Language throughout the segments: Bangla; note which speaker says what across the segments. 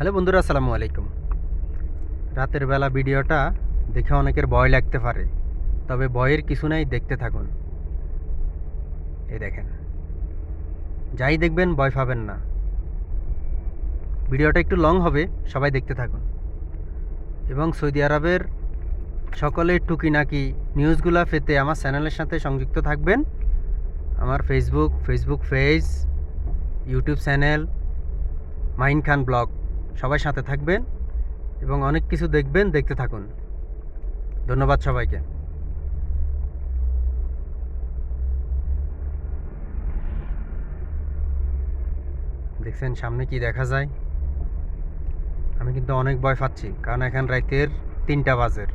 Speaker 1: হ্যালো বন্ধুরা, আসসালামু আলাইকুম। রাতের বেলা ভিডিওটা দেখে অনেকের ভয় লাগতে পারে, তবে ভয়ের কিছু নাই, দেখতে থাকুন। এই দেখেন, যাই দেখবেন ভয় পাবেন না। ভিডিওটা একটু লং হবে, সবাই দেখতে থাকুন। এবং সৌদি আরবের সকলের টুকিনাকি নিউজগুলো পেতে আমার চ্যানেলের সাথে সংযুক্ত থাকবেন। আমার Facebook page, YouTube channel Main Khan blog, সবাই সাথে থাকবেন এবং অনেক কিছু দেখবেন, দেখতে থাকুন। ধন্যবাদ সবাইকে। দেখছেন সামনে কি দেখা যায়? আমি কিন্তু অনেক ভয় পাচ্ছি, কারণ এখন রাতের 3টা বাজে।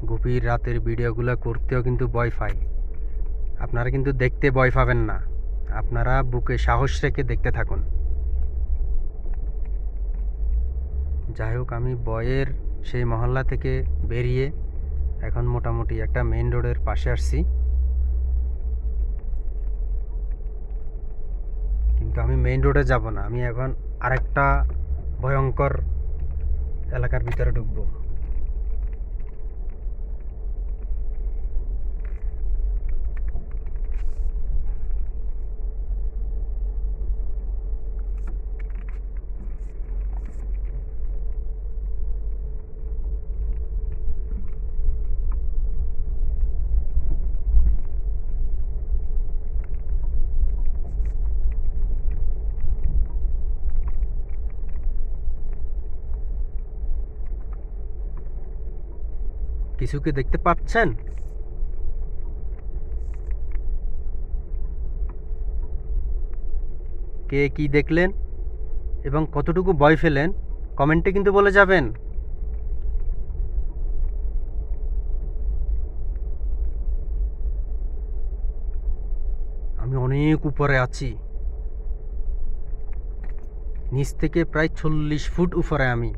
Speaker 1: গভীর রাতের ভিডিওগুলো করতেও কিন্তু ভয় পাই। আপনারা কিন্তু দেখতে ভয় পাবেন না, আপনারা বুকে সাহস রেখে দেখতে থাকুন। যাই হোক, আমি ভয়ের সেই মহল্লা থেকে বেরিয়ে এখন মোটামুটি একটা মেইন রোডের পাশে আসছি। কিন্তু আমি মেইন রোডে যাব না, আমি এখন আরেকটা ভয়ঙ্কর এলাকার ভিতরে ঢুকবো। কিছু কি দেখতে পাচ্ছেন? কে কি দেখলেন এবং কতটুকু ভয় পেলেন, কমেন্টে কিন্তু বলে যাবেন। আমি অনেক উপরে আছি, নিচ থেকে প্রায় 40 ফুট উপরে আমি।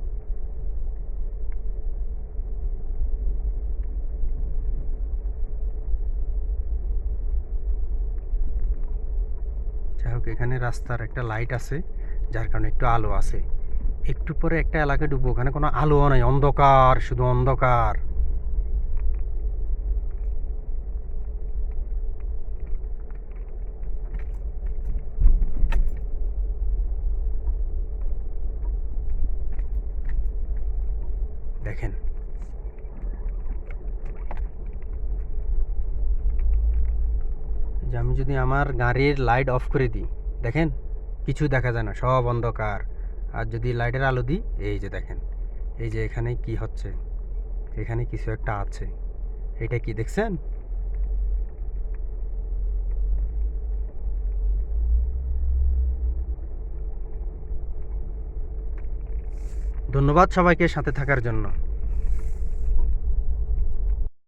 Speaker 1: যাই হোক, এখানে রাস্তার একটা লাইট আছে, যার কারণে একটু আলো আছে। একটু পরে একটা এলাকায় ঢুকবো, ওখানে কোনো আলোও নাই, অন্ধকার, শুধু অন্ধকার। দেখেন, যে আমি যদি আমার গাড়ির লাইট অফ করে দিই, দেখেন কিছু দেখা যায় না, সব অন্ধকার। আর যদি লাইটের আলো দিই, এই যে দেখেন, এই যে এখানে কি হচ্ছে, এখানে কিছু একটা আছে। এটা কি দেখছেন? ধন্যবাদ সবাইকে সাথে থাকার জন্য।